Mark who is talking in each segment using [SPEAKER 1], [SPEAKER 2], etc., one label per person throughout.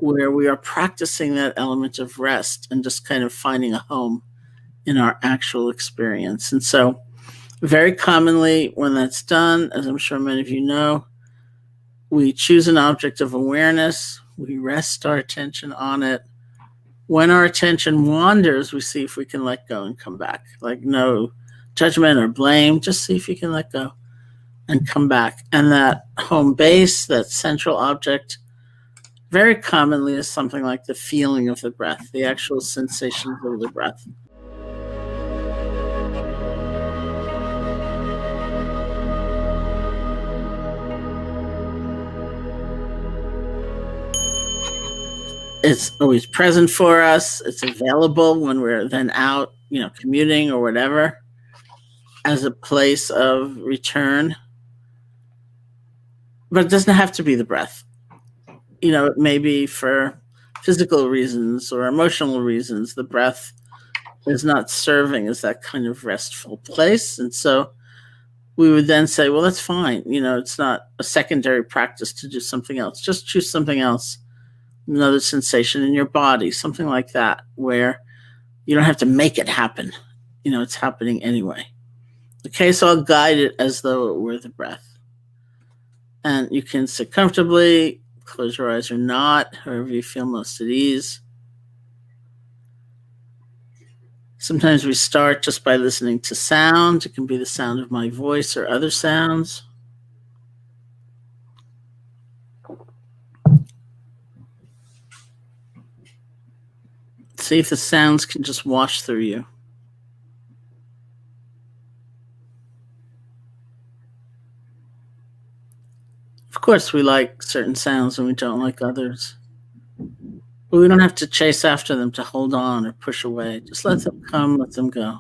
[SPEAKER 1] where we are practicing that element of rest and just kind of finding a home in our actual experience. And so, very commonly, when that's done, as I'm sure many of you know, we choose an object of awareness, we rest our attention on it. When our attention wanders, we see if we can let go and come back. Like, no judgment or blame, just see if you can let go and come back. And that home base, that central object, very commonly is something like the feeling of the breath, the actual sensations of the breath. It's always present for us. It's available when we're then out, commuting or whatever, as a place of return. But it doesn't have to be the breath. It may be for physical reasons or emotional reasons. The breath is not serving as that kind of restful place. And so we would then say, well, that's fine. It's not a secondary practice to do something else. Just choose something else, another sensation in your body, something like that, where you don't have to make it happen. It's happening anyway. Okay, so I'll guide it as though it were the breath. And you can sit comfortably, close your eyes or not, however you feel most at ease. Sometimes we start just by listening to sound. It can be the sound of my voice or other sounds. See if the sounds can just wash through you. Of course, we like certain sounds and we don't like others. But we don't have to chase after them to hold on or push away. Just let them come, let them go.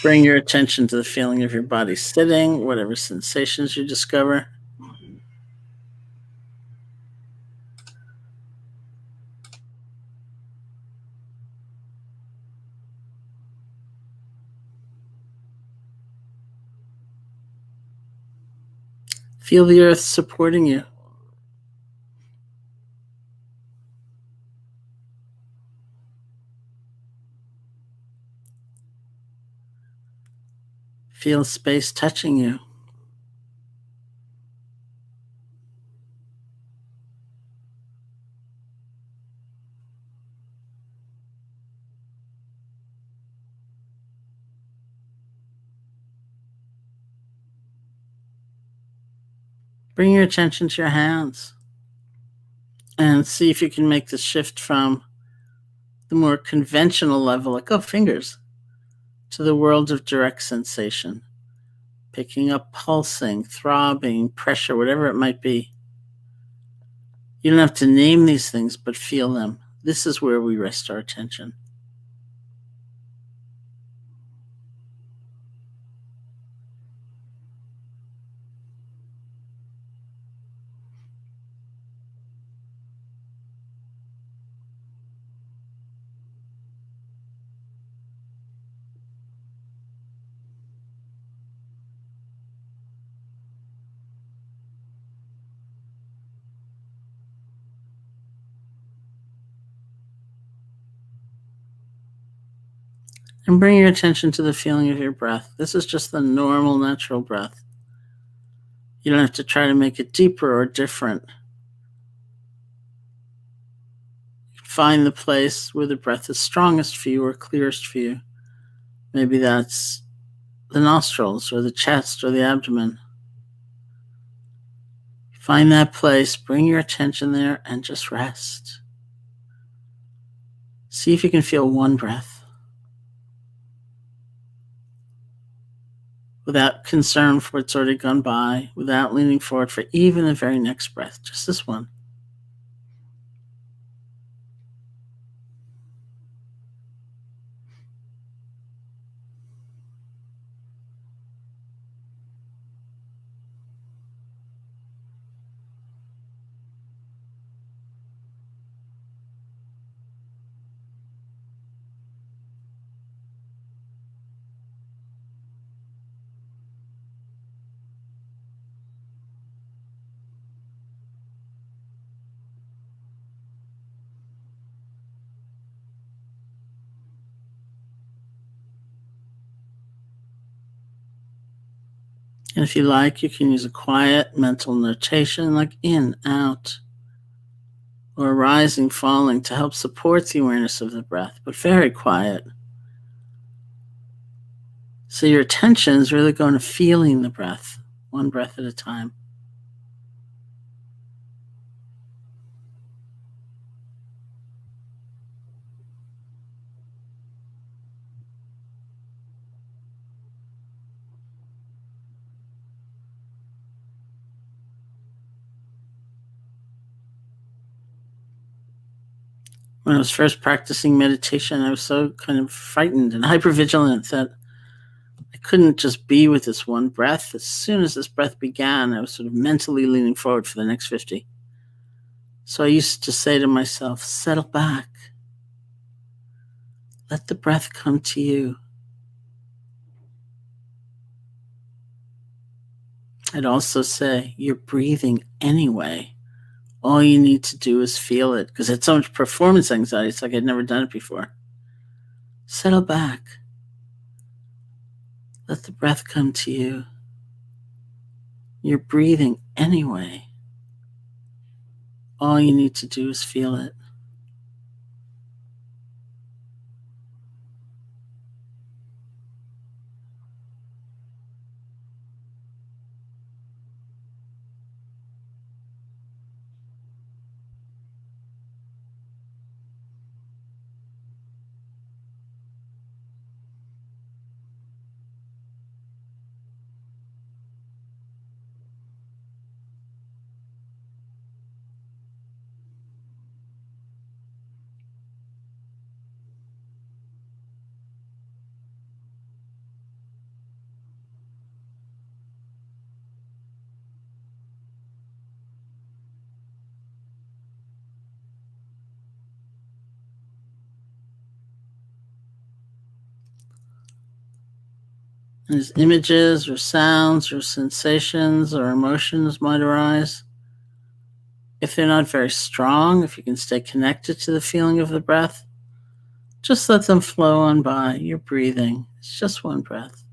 [SPEAKER 1] Bring your attention to the feeling of your body sitting, whatever sensations you discover. Feel the earth supporting you. Feel space touching you. Bring your attention to your hands and see if you can make the shift from the more conventional level, like, fingers, to the world of direct sensation, picking up pulsing, throbbing, pressure, whatever it might be. You don't have to name these things, but feel them. This is where we rest our attention. And bring your attention to the feeling of your breath. This is just the normal, natural breath. You don't have to try to make it deeper or different. Find the place where the breath is strongest for you or clearest for you. Maybe that's the nostrils or the chest or the abdomen. Find that place, bring your attention there, and just rest. See if you can feel one breath without concern for what's already gone by, without leaning forward for even the very next breath, just this one. And if you like, you can use a quiet mental notation like in, out, or rising, falling to help support the awareness of the breath, but very quiet. So your attention is really going to feeling the breath, one breath at a time. When I was first practicing meditation, I was so kind of frightened and hypervigilant that I couldn't just be with this one breath. As soon as this breath began, I was sort of mentally leaning forward for the next 50. So I used to say to myself, settle back. Let the breath come to you. I'd also say, you're breathing anyway. All you need to do is feel it, because it's so much performance anxiety. It's like I'd never done it before. Settle back. Let the breath come to you. You're breathing anyway. All you need to do is feel it. As images or sounds or sensations or emotions might arise, if they're not very strong, if you can stay connected to the feeling of the breath, just let them flow on by. You're breathing. It's just one breath.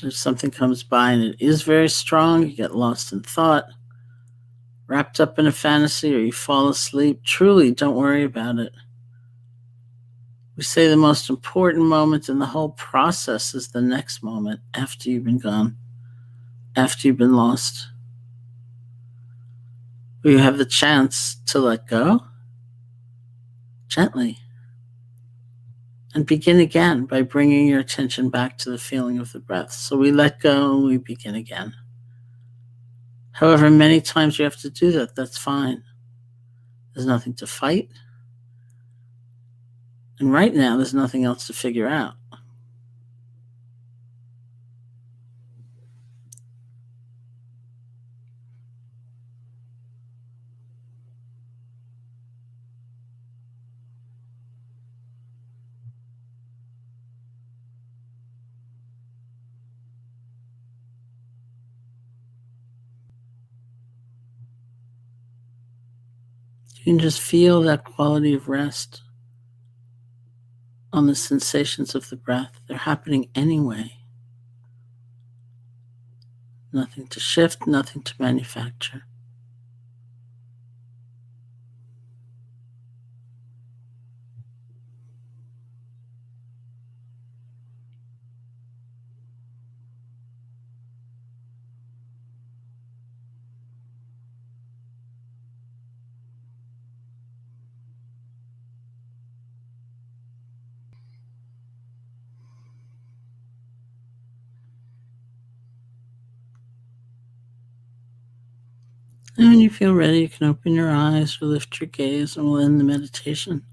[SPEAKER 1] If something comes by and it is very strong, you get lost in thought, wrapped up in a fantasy, or you fall asleep, truly don't worry about it. We say the most important moment in the whole process is the next moment after you've been gone, after you've been lost. Where you have the chance to let go gently and begin again by bringing your attention back to the feeling of the breath. So we let go and we begin again. However many times you have to do that, that's fine. There's nothing to fight. And right now, there's nothing else to figure out. You can just feel that quality of rest on the sensations of the breath. They're happening anyway. Nothing to shift, nothing to manufacture. And when you feel ready, you can open your eyes or lift your gaze, and we'll end the meditation.